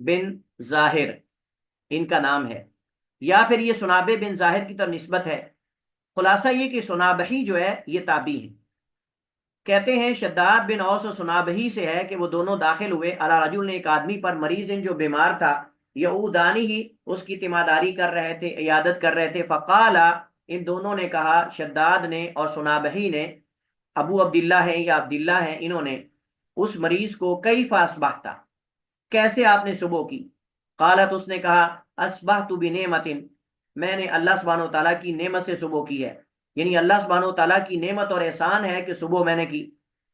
بن ظاہر ان کا نام ہے، یا پھر یہ سنابہ بن ظاہر کی طرف نسبت ہے۔ خلاصہ یہ کہ سنابحی جو ہے یہ تابعی ہے۔ کہتے ہیں شداد بن اوس و سنابحی سے ہے کہ وہ دونوں داخل ہوئے علی رجل نے ایک آدمی پر، مریض جو بیمار تھا، یعودانی ہی اس کی تیمارداری کر رہے تھے، عیادت کر رہے تھے۔ فقالا ان دونوں نے کہا، شداد نے اور سنابحی نے، ابو عبداللہ ہیں یا عبداللہ ہیں، انہوں نے اس مریض کو کیف اصبحت، کیسے آپ نے صبح کی؟ قالت اس نے کہا اصبحت بنعمت، میں نے اللہ سبحانہ و تعالیٰ کی نعمت سے صبح کی ہے، یعنی اللہ سبحانہ و تعالیٰ کی نعمت اور احسان ہے کہ صبح میں نے کی،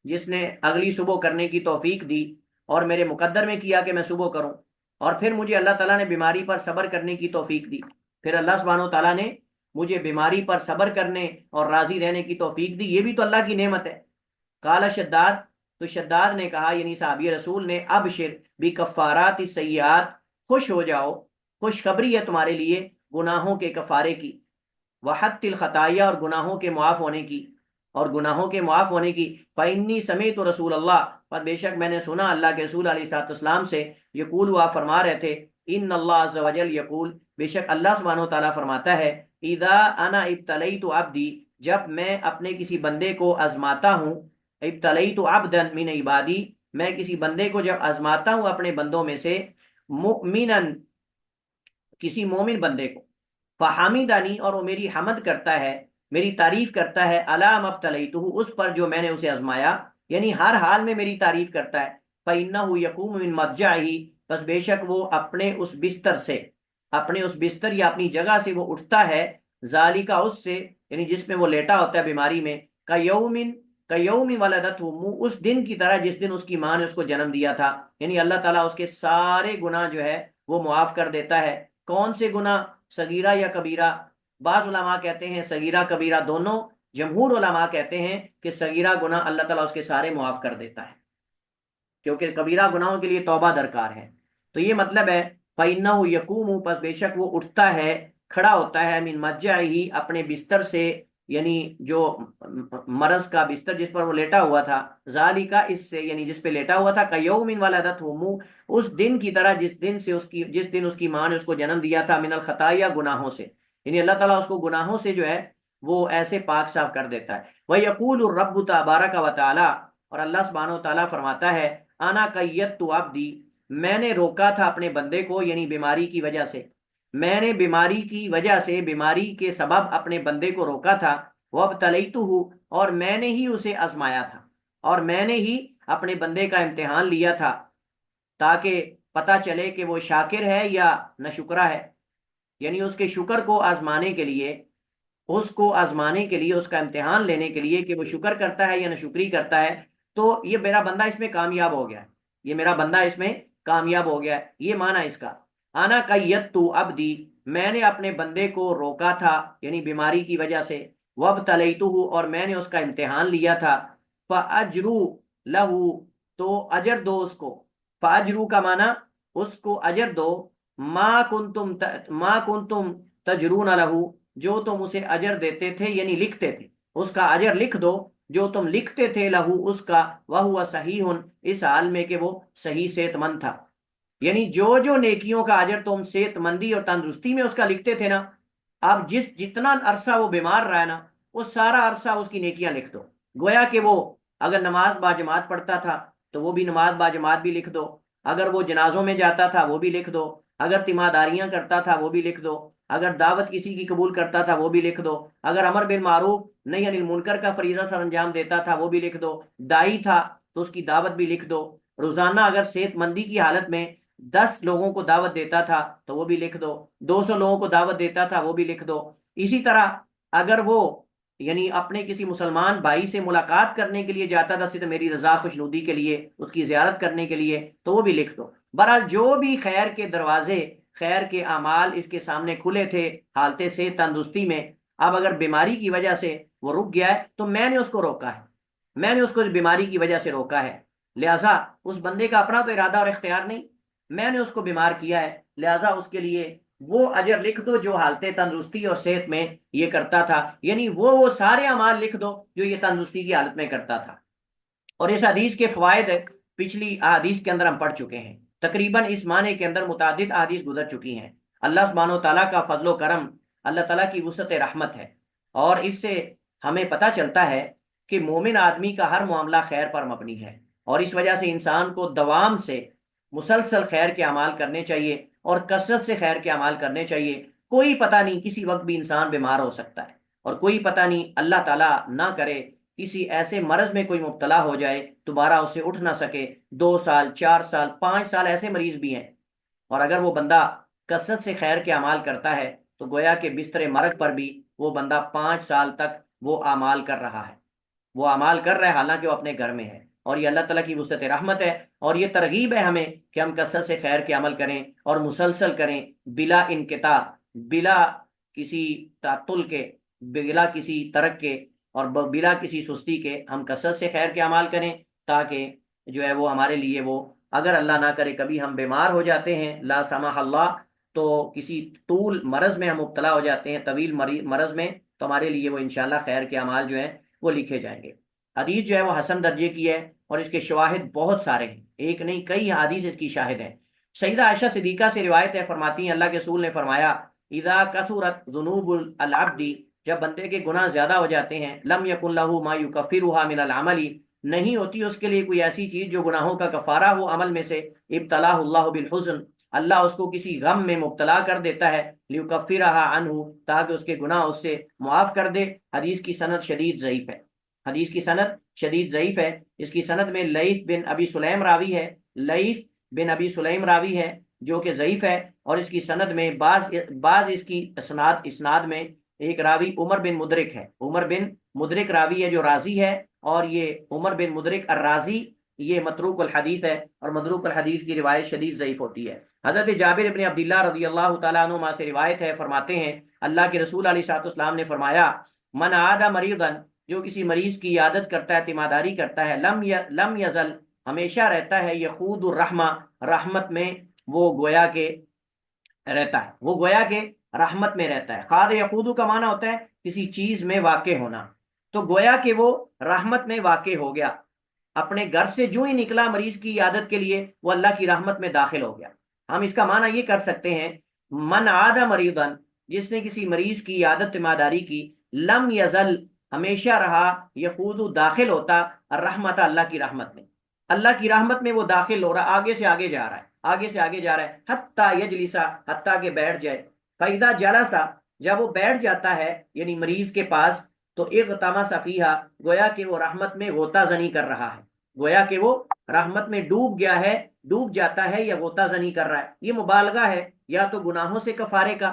جس نے اگلی صبح کرنے کی توفیق دی اور میرے مقدر میں کیا کہ میں صبح کروں، اور پھر مجھے اللہ تعالیٰ نے بیماری پر صبر کرنے کی توفیق دی، پھر اللہ سبحانہ و تعالیٰ نے مجھے بیماری پر صبر کرنے اور راضی رہنے کی توفیق دی، یہ بھی تو اللہ کی نعمت ہے۔ قال شداد، تو شداد نے کہا یعنی صحابی رسول نے، ابشر بکفارات السیئات، خوش ہو جاؤ، خوشخبری ہے تمہارے لیے گناہوں کے کفارے کی، وحط الخطایا اور گناہوں کے معاف ہونے کی، اور گناہوں کے معاف ہونے کی۔ فإنی سمیت رسول اللہ، پر بے شک میں نے سنا اللہ کے رسول علیہ الصلوۃ والسلام سے، یقول وہ فرما رہے تھے، ان اللہ عز وجل یقول، بے شک اللہ سبحانہ و تعالیٰ فرماتا ہے، اذا انا ابتلیت عبدی، جب میں اپنے کسی بندے کو آزماتا ہوں، ابتلیت عبدا من عبادی، میں کسی بندے کو جب آزماتا ہوں اپنے بندوں میں سے، مؤمنا، کسی مومن بندے کو، فحمدنی، اور وہ میری حمد کرتا ہے، میری تعریف کرتا ہے، علی ما ابتلیتہ، اس پر جو میں نے اسے آزمایا، یعنی ہر حال میں میری تعریف کرتا ہے، فإنہ یقوم من مضجعہ، بس بے شک وہ اپنے اس بستر سے، اپنے اس بستر یا اپنی جگہ سے وہ اٹھتا ہے، ذالکا، اس سے، یعنی جس میں وہ لیٹا ہوتا ہے بیماری میں، کیوم ولدتہ امہ، اس دن کی طرح جس دن اس کی ماں نے اس کو جنم دیا تھا، یعنی اللہ تعالیٰ اس کے سارے گناہ جو ہے وہ معاف کر دیتا ہے۔ کون سے گناہ؟ صغیرہ یا کبیرہ؟ بعض علماء کہتے ہیں صغیرہ کبیرہ دونوں، جمہور علماء کہتے ہیں کہ صغیرہ گناہ اللہ تعالیٰ اس کے سارے معاف کر دیتا ہے، کیونکہ کبیرہ گناہوں کے لیے توبہ درکار ہے۔ تو یہ مطلب ہے فإنہ یقوم، پس بے شک وہ اٹھتا ہے، کھڑا ہوتا ہے، من مضجعہ، اپنے بستر سے، یعنی جو مرض کا بستر جس پر وہ لیٹا ہوا تھا، ذالکا، اس سے، یعنی جس پہ لیٹا ہوا تھا، کیوم ولدتہ امہ، اس دن کی طرح جس دن اس کی ماں نے اس کو جنم دیا تھا، من الخطایا، گناہوں سے، یعنی اللہ تعالیٰ اس کو گناہوں سے جو ہے وہ ایسے پاک صاف کر دیتا ہے۔ وَيَقُولُ الرَّبُّ تَبَارَكَ وَتَعَالَىٰ، اور اللہ سبحانہ و تعالیٰ فرماتا ہے، انا قیدت عبدی، میں نے روکا تھا اپنے بندے کو، یعنی بیماری کی وجہ سے، میں نے بیماری کی وجہ سے، بیماری کے سبب اپنے بندے کو روکا تھا، وَابْتَلَيْتُهُ، اور میں نے ہی اسے آزمایا تھا، اور میں نے ہی اپنے بندے کا امتحان لیا تھا، تاکہ پتہ چلے کہ وہ شاکر ہے یا ناشکرہ ہے، یعنی اس کے شکر کو آزمانے کے لیے، اس کو آزمانے کے لیے، اس کا امتحان لینے کے لیے کہ وہ شکر کرتا ہے یا ناشکری کرتا ہے، تو یہ میرا بندہ اس میں کامیاب ہو گیا ہے، یہ میرا بندہ اس میں کامیاب ہو گیا ہے، یہ معنی اس کا۔ انا قیدت عبدی، میں نے اپنے بندے کو روکا تھا، یعنی بیماری کی وجہ سے، وابتلیتہ، اور میں نے اس کا امتحان لیا تھا، فاجرو لہ، تو اجر دو اس کو، فاجرو کا معنی اس کو اجر دو، ما کنتم تجرون لہ، جو تم اسے اجر دیتے تھے، یعنی لکھتے تھے، اس کا اجر لکھ دو جو تم لکھتے تھے، لہو، اس کا، وہو صحیح، اس حال میں کہ وہ صحیح صحت مند تھا، یعنی جو جو نیکیوں کا اجر تم صحت مندی اور تندرستی میں اس کا لکھتے تھے نا، اب جتنا عرصہ وہ بیمار رہا ہے نا، وہ سارا عرصہ اس کی نیکیاں لکھ دو، گویا کہ وہ اگر نماز باجماعت پڑھتا تھا تو وہ بھی نماز باجماعت بھی لکھ دو، اگر وہ جنازوں میں جاتا تھا وہ بھی لکھ دو، اگر تیمارداریاں کرتا تھا وہ بھی لکھ دو، اگر دعوت کسی کی قبول کرتا تھا وہ بھی لکھ دو، اگر امر بالمعروف نہی عن المنکر کا فریضہ سر انجام دیتا تھا وہ بھی لکھ دو، دائی تھا تو اس کی دعوت بھی لکھ دو، روزانہ اگر صحت مندی کی حالت میں 10 لوگوں کو دعوت دیتا تھا تو وہ بھی لکھ دو، 200 لوگوں کو دعوت دیتا تھا وہ بھی لکھ دو، اسی طرح اگر وہ یعنی اپنے کسی مسلمان بھائی سے ملاقات کرنے کے لیے جاتا تھا، صرف میری رضا خوشنودی کے لیے، اس کی زیارت کرنے کے لیے، تو وہ بھی لکھ دو۔ بہرحال جو بھی خیر کے دروازے، خیر کے اعمال اس کے سامنے کھلے تھے حالت سے تندرستی میں، اب اگر بیماری کی وجہ سے وہ رک گیا ہے تو میں نے اس کو روکا ہے، میں نے اس کو بیماری کی وجہ سے روکا ہے، لہٰذا اس بندے کا اپنا تو ارادہ اور اختیار نہیں، میں نے اس کو بیمار کیا ہے، لہٰذا اس کے لیے وہ اجر لکھ دو جو حالت تندرستی اور صحت میں یہ کرتا تھا، یعنی وہ سارے اعمال لکھ دو جو یہ تندرستی کی حالت میں کرتا تھا۔ اور اس حدیث کے فوائد پچھلی حدیث کے اندر ہم پڑھ چکے ہیں، تقریباً اس معنی کے اندر متعدد احادیث گزر چکی ہیں۔ اللہ سبحانہ و تعالیٰ کا فضل و کرم، اللہ تعالیٰ کی وسعت رحمت ہے، اور اس سے ہمیں پتہ چلتا ہے کہ مومن آدمی کا ہر معاملہ خیر پر مبنی ہے، اور اس وجہ سے انسان کو دوام سے مسلسل خیر کے اعمال کرنے چاہیے اور کثرت سے خیر کے اعمال کرنے چاہیے۔ کوئی پتہ نہیں، کسی وقت بھی انسان بیمار ہو سکتا ہے، اور کوئی پتہ نہیں اللہ تعالیٰ نہ کرے کسی ایسے مرض میں کوئی مبتلا ہو جائے دوبارہ اسے اٹھ نہ سکے، 2 سال 4 سال 5 سال ایسے مریض بھی ہیں، اور اگر وہ بندہ کثرت سے خیر کے اعمال کرتا ہے تو گویا کہ بستر مرگ پر بھی وہ بندہ 5 سال تک وہ اعمال کر رہا ہے، وہ اعمال کر رہا ہے حالانکہ وہ اپنے گھر میں ہے، اور یہ اللہ تعالیٰ کی وسعت رحمت ہے، اور یہ ترغیب ہے ہمیں کہ ہم کثرت سے خیر کے عمل کریں اور مسلسل کریں، بلا انقطاع، بلا کسی تعطل کے، بلا کسی ترک کے، اور بلا کسی سستی کے ہم کثرت سے خیر کے اعمال کریں، تاکہ جو ہے وہ ہمارے لیے وہ، اگر اللہ نہ کرے کبھی ہم بیمار ہو جاتے ہیں، لا سمح اللہ، تو کسی طول مرض میں ہم مبتلا ہو جاتے ہیں، طویل مرض میں، تو ہمارے لیے وہ انشاءاللہ خیر کے اعمال جو ہیں وہ لکھے جائیں گے۔ حدیث جو ہے وہ حسن درجے کی ہے، اور اس کے شواہد بہت سارے ہیں، ایک نہیں کئی حدیث اس کی شاہد ہیں۔ سیدہ عائشہ صدیقہ سے روایت ہے، فرماتی ہیں اللہ کے رسول نے فرمایا اذا کثرت ذنوب العبد، جب بندے کے گناہ زیادہ ہو جاتے ہیں، لم یکن له ما یکفرها من العمل، نہیں ہوتی اس کے لیے کوئی ایسی چیز جو گناہوں کا کفارہ ہو عمل میں سے، ابتلاہ اللہ بالحزن، اللہ اس کو کسی غم میں مبتلا کر دیتا ہے، لیکفرها عنہ، تاکہ اس کے گناہ اس سے معاف کر دے۔ حدیث کی سند شدید ضعیف ہے، حدیث کی سند شدید ضعیف ہے، اس کی سند میں لیث بن ابی سلیم راوی ہے، لیث بن ابی سلیم راوی ہے جو کہ ضعیف ہے، اور اس کی سند میں بعض اس کی اسناد میں ایک راوی عمر بن مدرک ہے، عمر بن مدرک راوی ہے جو راضی ہے، اور یہ عمر بن مدرک الرازی یہ متروک الحدیث ہے، اور متروک الحدیث کی روایت شدید ضعیف ہوتی ہے۔ حضرت جابر بن عبداللہ رضی اللہ تعالیٰ عنہما سے روایت ہے، فرماتے ہیں اللہ کے رسول علیہ الصلوۃ والسلام نے فرمایا من عاد مریضا، جو کسی مریض کی عیادت کرتا ہے، تیمارداری کرتا ہے، لم یزل، ہمیشہ رہتا ہے، یخوض الرحمہ، رحمت میں وہ گویا کہ رہتا ہے، وہ گویا کہ رحمت میں رہتا ہے۔ خاد یخوض کا معنی ہوتا ہے کسی چیز میں واقع ہونا، تو گویا کہ وہ رحمت میں واقع ہو گیا، اپنے گھر سے جو ہی نکلا مریض کی عیادت کے لیے وہ اللہ کی رحمت میں داخل ہو گیا۔ ہم اس کا معنی یہ کر سکتے ہیں من عاد مریضا، جس نے کسی مریض کی عیادت تیمارداری کی، لم یزل، ہمیشہ رہا، یخوض داخل ہوتا، الرحمت، اللہ کی رحمت میں، اللہ کی رحمت میں وہ داخل ہو رہا، آگے سے آگے جا رہا ہے، آگے سے آگے جا رہا ہے، حتیٰ یجلسا، حتیٰ کہ بیٹھ جائے، فَإِذَا جَلَسَ، جب وہ بیٹھ جاتا ہے یعنی مریض کے پاس، تو اغتمس فیہا، گویا کہ وہ رحمت میں غوطہ زنی کر رہا ہے، گویا کہ وہ رحمت میں ڈوب گیا ہے، ڈوب جاتا ہے یا غوطہ زنی کر رہا ہے۔ یہ مبالغہ ہے، یا تو گناہوں سے کفارے کا،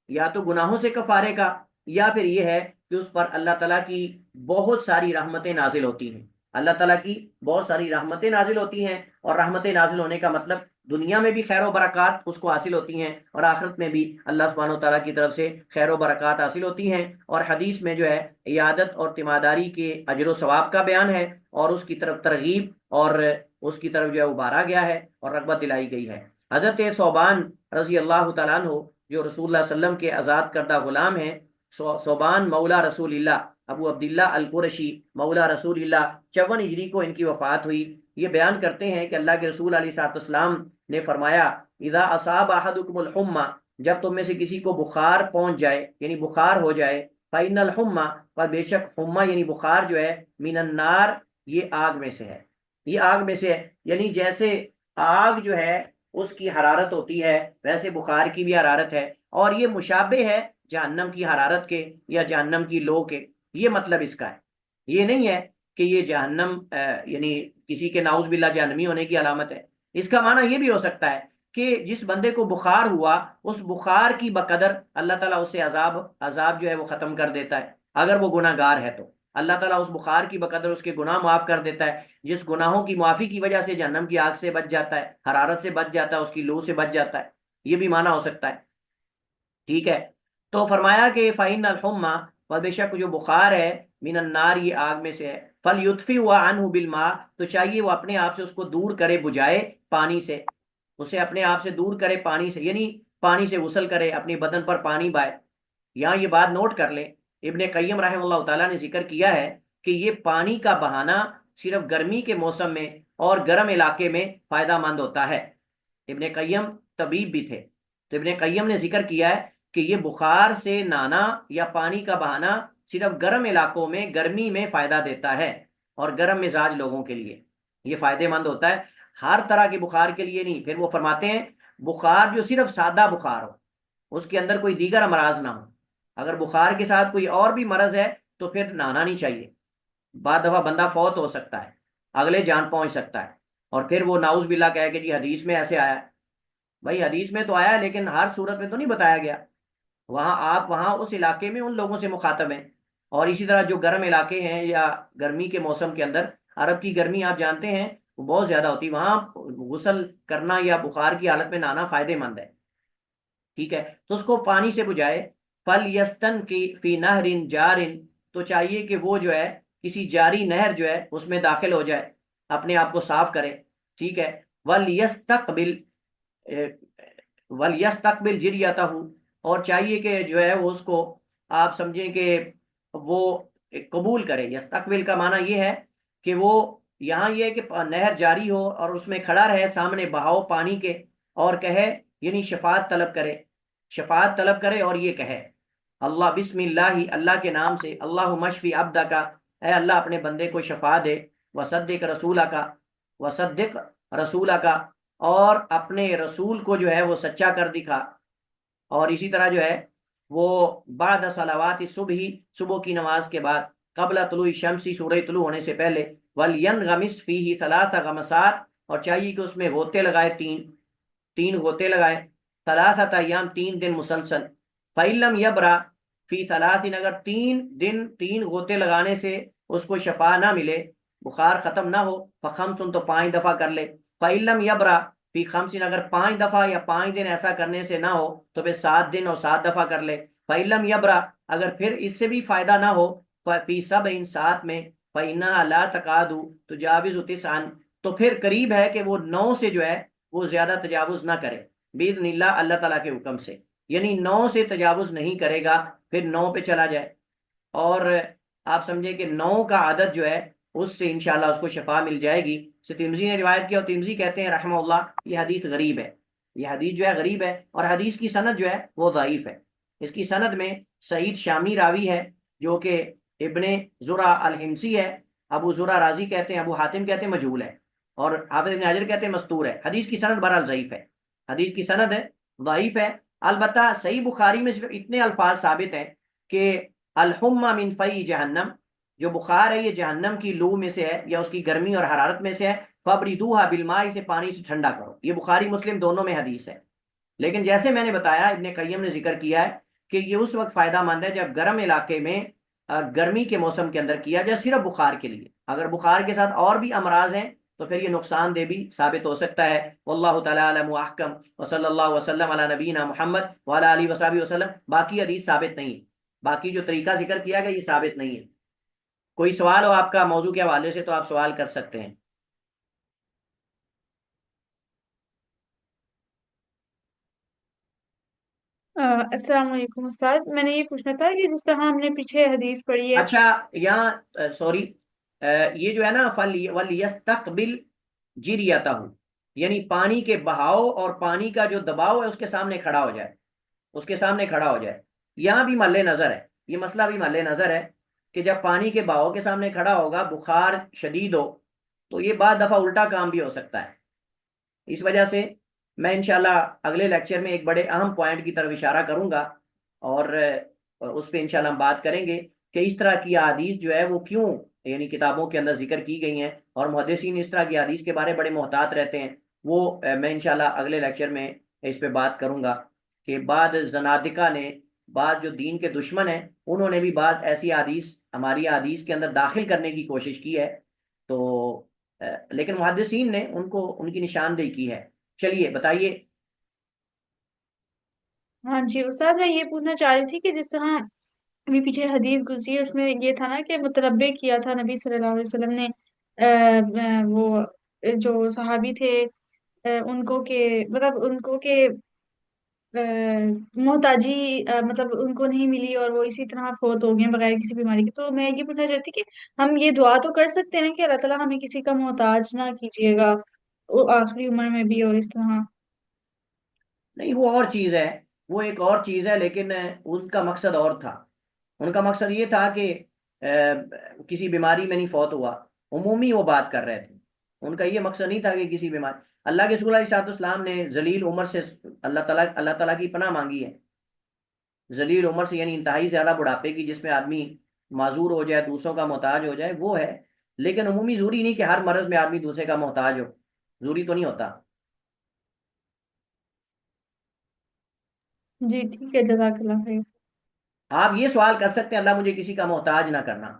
یا تو گناہوں سے کفارے کا، یا پھر یہ ہے کہ اس پر اللہ تعالیٰ کی بہت ساری رحمتیں نازل ہوتی ہیں، اللہ تعالیٰ کی بہت ساری رحمتیں نازل ہوتی ہیں، اور رحمتیں نازل ہونے کا مطلب دنیا میں بھی خیر و برکات اس کو حاصل ہوتی ہیں، اور آخرت میں بھی اللہ سبحانہ و تعالیٰ کی طرف سے خیر و برکات حاصل ہوتی ہیں۔ اور حدیث میں جو ہے عیادت اور تیمارداری کے اجر و ثواب کا بیان ہے، اور اس کی طرف ترغیب اور اس کی طرف جو ہے ابھارا گیا ہے اور رغبت دلائی گئی ہے۔ حضرت ثوبان رضی اللہ تعالیٰ عنہ جو رسول اللہ صلی اللہ علیہ وسلم کے آزاد کردہ غلام ہیں، ثوبان مولا رسول اللہ ابو عبداللہ القرشی مولا رسول اللہ، 54 ہجری کو ان کی وفات ہوئی۔ یہ بیان کرتے ہیں کہ اللہ کے رسول علیہ الصلوۃ والسلام نے فرمایا اذا اصاب احدکم الحمى، جب تم میں سے کسی کو بخار پہنچ جائے یعنی بخار ہو جائے، فإن الحمى، پر بے شک حمى یعنی بخار جو ہے، من النار، یہ آگ میں سے ہے، یہ آگ میں سے ہے، یعنی جیسے آگ جو ہے اس کی حرارت ہوتی ہے ویسے بخار کی بھی حرارت ہے، اور یہ مشابہ ہے جہنم کی حرارت کے یا جہنم کی لو کے، یہ مطلب اس کا ہے۔ یہ نہیں ہے کہ یہ جہنم یعنی کسی کے نعوذ باللہ جہنمی ہونے کی علامت ہے۔ اس کا معنی یہ بھی ہو سکتا ہے کہ جس بندے کو بخار ہوا اس بخار کی بقدر اللہ تعالیٰ اس سے عذاب جو ہے وہ ختم کر دیتا ہے، اگر وہ گناہ گار ہے تو اللہ تعالیٰ اس بخار کی بقدر اس کے گناہ معاف کر دیتا ہے، جس گناہوں کی معافی کی وجہ سے جہنم کی آگ سے بچ جاتا ہے، حرارت سے بچ جاتا ہے، اس کی لو سے بچ جاتا ہے، یہ بھی معنی ہو سکتا ہے۔ ٹھیک ہے، تو فرمایا کہ فَإِنَّ الْحُمَّى، اور بے شک جو بخار ہے، من النار، یہ آگ میں سے ہے، فَلْيُطْفِئْهُ عَنْهُ بِالْمَاء، تو چاہیے وہ اپنے آپ سے اس کو دور کرے، بجھائے پانی سے، اسے اپنے آپ سے دور کرے پانی سے، یعنی پانی سے غسل کرے، اپنے بدن پر پانی بہائے۔ یہاں یہ بات نوٹ کر لیں، ابن قیم رحمہ اللہ تعالیٰ نے ذکر کیا ہے کہ یہ پانی کا بہانا صرف گرمی کے موسم میں اور گرم علاقے میں فائدہ مند ہوتا ہے، ابن قیم طبیب بھی تھے، تو ابن قیم نے ذکر کیا ہے کہ یہ بخار سے نہانا یا پانی کا بہانا صرف گرم علاقوں میں گرمی میں فائدہ دیتا ہے، اور گرم مزاج لوگوں کے لیے یہ فائدہ مند ہوتا ہے، ہر طرح کے بخار کے لیے نہیں۔ پھر وہ فرماتے ہیں بخار جو صرف سادہ بخار ہو، اس کے اندر کوئی دیگر امراض نہ ہو، اگر بخار کے ساتھ کوئی اور بھی مرض ہے تو پھر نہانا نہیں چاہیے، بعد دفعہ بندہ فوت ہو سکتا ہے، اگلے جان پہنچ سکتا ہے، اور پھر وہ ناؤز باللہ کہے کہ جی حدیث میں ایسے آیا ہے۔ بھائی حدیث میں تو آیا ہے لیکن ہر صورت میں تو نہیں بتایا گیا، آپ وہاں اس علاقے میں ان لوگوں سے مخاطب ہیں، اور اسی طرح جو گرم علاقے ہیں یا گرمی کے موسم کے اندر، عرب کی گرمی آپ جانتے ہیں وہ بہت زیادہ ہوتی ہے، وہاں غسل کرنا یا بخار کی حالت میں نہانا فائدے مند ہے، ٹھیک ہے؟ تو اس کو پانی سے بجائے فل یستن کی فی نہر جارن، تو چاہیے کہ وہ جو ہے کسی جاری نہر جو ہے اس میں داخل ہو جائے، اپنے آپ کو صاف کرے، ٹھیک ہے؟ ولیستقبل ولیستقبل جریتہ، اور چاہیے کہ جو ہے وہ اس کو آپ سمجھیں کہ وہ قبول کرے۔ یستقبل کا معنی یہ ہے کہ وہ یہاں یہ ہے کہ نہر جاری ہو اور اس میں کھڑا رہے سامنے بہاؤ پانی کے، اور کہے یعنی شفاعت طلب کرے، شفاعت طلب کرے اور یہ کہے اللہ بسم اللہ، اللہ کے نام سے، اللہ مشفی عبدہ کا، اے اللہ اپنے بندے کو شفا دے، وصدق رسولہ کا، وصدق رسولہ کا، اور اپنے رسول کو جو ہے وہ سچا کر دکھا، اور اسی طرح جو ہے وہ بعد صلوات صبح، صبح کی نماز کے بعد، قبل طلوع الشمس، سورج طلوع ہونے سے پہلے، ولینغمس فیہ ثلاث غمسات، اور چاہیے کہ اس میں غوطے لگائے، تین غوطے لگائے، ثلاثۃ ایام، 3 دن مسلسل، فَإِلَّمْ يَبْرَ فی ثلاث، اگر 3 دن 3 غوطے لگانے سے اس کو شفا نہ ملے، بخار ختم نہ ہو، فخمسن، تو 5 دفعہ کر لے، فَإِلَّمْ يَبْرَ فی خمسن، اگر 5 دفعہ یا 5 دن ایسا کرنے سے نہ ہو تو پھر 7 دن اور 7 دفعہ کر لے، فَإِلَّمْ يَبْرَ، اگر پھر اس سے بھی فائدہ نہ ہو، فی سبع، 7 میں، فَإِنَّهَا لَا تَكَادُ تُجَاوِزُ تِسْعًا، تو پھر قریب ہے کہ وہ 9 سے جو ہے وہ زیادہ تجاوز نہ کرے، باذن اللہ، اللہ تعالیٰ کے حکم سے، یعنی 9 سے تجاوز نہیں کرے گا، پھر 9 پہ چلا جائے، اور آپ سمجھیں کہ 9 کا عدد جو ہے اس سے انشاءاللہ اس کو شفا مل جائے گی۔ سے ترمذی نے روایت کیا، اور ترمذی کہتے ہیں رحمہ اللہ یہ حدیث غریب ہے، یہ حدیث جو ہے غریب ہے، اور حدیث کی سند جو ہے وہ ضعیف ہے، اس کی سند میں سعید شامی راوی ہے جو کہ ابن زرع الحمصی ہے، ابو زرع رازی کہتے ہیں، ابو حاتم کہتے ہیں مجہول ہے، اور حافظ ابن حجر کہتے ہیں مستور ہے، حدیث کی سند بہرحال ضعیف ہے، حدیث کی سند ہے ضعیف ہے۔ البتہ صحیح بخاری میں صرف اتنے الفاظ ثابت ہیں کہ الحمى من فی جہنم، جو بخار ہے یہ جہنم کی لو میں سے ہے یا اس کی گرمی اور حرارت میں سے ہے، فَابْرِدُوهَا بِالْمَاءِ، سے پانی سے ٹھنڈا کرو، یہ بخاری مسلم دونوں میں حدیث ہے، لیکن جیسے میں نے بتایا ابن قیم نے ذکر کیا ہے کہ یہ اس وقت فائدہ مند ہے جب گرم علاقے میں گرمی کے موسم کے اندر کیا جائے، صرف بخار کے لیے، اگر بخار کے ساتھ اور بھی امراض ہیں تو پھر یہ نقصان دہ بھی ثابت ہو سکتا ہے۔ واللہ تعالی اعلم واحکم، وصلی اللہ وسلم علی نبینا محمد وعلی آلہ وصحبہ وسلم۔ باقی حدیث ثابت نہیں ہے، باقی جو طریقہ ذکر کیا گیا یہ ثابت نہیں ہے۔ کوئی سوال ہو آپ کا موضوع کے حوالے سے تو آپ سوال کر سکتے ہیں۔ السلام علیکم استاد، میں نے یہ پوچھنا تھا کہ جس طرح ہم نے پیچھے حدیث پڑھی ہے۔ اچھا یہاں سوری، یہ جو ہے نا وَلْيَسْتَقْبِلْ جِرْيَتَهُ، یعنی پانی کے بہاؤ اور پانی کا جو دباؤ ہے اس کے سامنے کھڑا ہو جائے، اس کے سامنے کھڑا ہو جائے، یہاں بھی محل نظر ہے، یہ مسئلہ بھی محل نظر ہے کہ جب پانی کے بہاؤ کے سامنے کھڑا ہوگا، بخار شدید ہو، تو یہ بعض دفعہ الٹا کام بھی ہو سکتا ہے۔ اس وجہ سے میں انشاءاللہ اگلے لیکچر میں ایک بڑے اہم پوائنٹ کی طرف اشارہ کروں گا، اور اس پہ انشاءاللہ ہم بات کریں گے کہ اس طرح کی احادیث جو ہے وہ کیوں یعنی کتابوں کے اندر ذکر کی گئی ہیں، اور محدثین اس طرح کی حدیث کے بارے بڑے محتاط رہتے ہیں، وہ میں انشاءاللہ اگلے لیکچر میں اس پہ بات کروں گا کہ بعد زنادقہ نے، بعد جو دین کے دشمن ہیں انہوں نے بھی بعض ایسی حدیث ہماری حدیث کے اندر داخل کرنے کی کوشش کی ہے، تو لیکن محدثین نے ان کو ان کی نشاندہی کی ہے۔ چلیے بتائیے۔ ہاں جی استاد، میں یہ پوچھنا چاہ رہی تھی کہ جس طرح ابھی پیچھے حدیث گزری ہے، اس میں یہ تھا نا کہ متنبع کیا تھا نبی صلی اللہ علیہ وسلم نے وہ جو صحابی تھے ان کو کہ مطلب ان کو کہ محتاجی مطلب ان کو نہیں ملی اور وہ اسی طرح فوت ہو گئے بغیر کسی بیماری کے۔ تو میں یہ پوچھنا چاہتی کہ ہم یہ دعا تو کر سکتے ہیں نا کہ اللہ تعالیٰ ہمیں کسی کا محتاج نہ کیجیے گا وہ آخری عمر میں بھی اور اس طرح۔ نہیں وہ اور چیز ہے، وہ ایک اور چیز ہے، لیکن ان کا مقصد اور تھا. ان کا مقصد یہ تھا کہ کسی بیماری میں نہیں فوت ہوا، عمومی وہ بات کر رہے تھے. ان کا یہ مقصد نہیں تھا کہ کسی بیماری. اللہ کے رسول علیہ الصلوۃ والسلام نے ذلیل عمر سے اللہ تعالیٰ کی پناہ مانگی ہے. ذلیل عمر سے یعنی انتہائی زیادہ بڑھاپے کی، جس میں آدمی معذور ہو جائے، دوسروں کا محتاج ہو جائے، وہ ہے. لیکن عمومی ضروری نہیں کہ ہر مرض میں آدمی دوسرے کا محتاج ہو، ضروری تو نہیں ہوتا. جی ٹھیک ہے، جزاک اللہ خیر. آپ یہ سوال کر سکتے ہیں اللہ مجھے کسی کا محتاج نہ کرنا،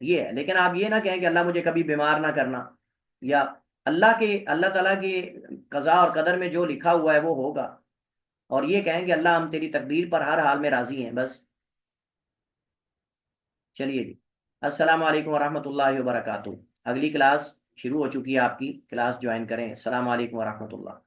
یہ ہے. لیکن آپ یہ نہ کہیں کہ اللہ مجھے کبھی بیمار نہ کرنا، یا اللہ تعالیٰ کے قضاء اور قدر میں جو لکھا ہوا ہے وہ ہوگا. اور یہ کہیں کہ اللہ ہم تیری تقدیر پر ہر حال میں راضی ہیں بس. چلیے جی، السلام علیکم ورحمۃ اللہ وبرکاتہ. اگلی کلاس شروع ہو چکی ہے، آپ کی کلاس جوائن کریں. السلام علیکم ورحمۃ اللہ.